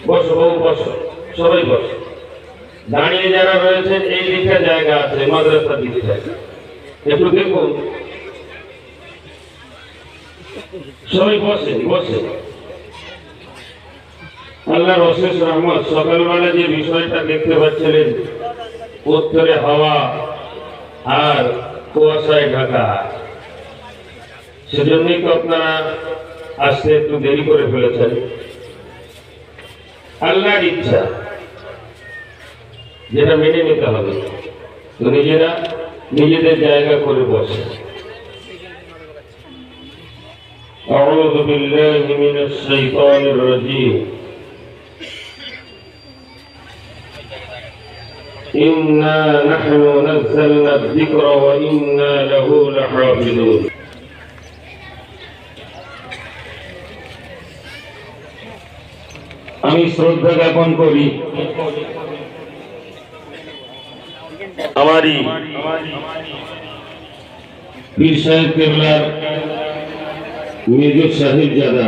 বসো বাবু, বসো, সবাই বসো। দাঁড়িয়ে যারা রয়েছেন এই দিকে জায়গা আছে, মাদ্রাসার দিকে জায়গা, একটু দেখুন। সবাই বসে বসে। আল্লাহর অশেষ রহমত, সকালবেলা যে বিষয়টা দেখতে পাচ্ছিলেন, উত্তরে হাওয়া আর কুয়াশায় ঢাকা, সেজন্যই তো আপনারা আসতে একটু দেরি করে ফেলেছেন। আল্লাহর ইচ্ছা, যেটা মেনে নিতে হবে। তো নিজেরা নিজেদের জায়গা করে বসে। আউযু বিল্লাহি মিনাশ শাইতানির রাজীম। ইন্না নাহনু নাযালনা যিকরা ওয়া ইন্না লাহু লাহাফিজুন। আমি শ্রদ্ধা জ্ঞাপন করি আমারই পীর সাহেব কেবলার মেজর সাহেবজাদা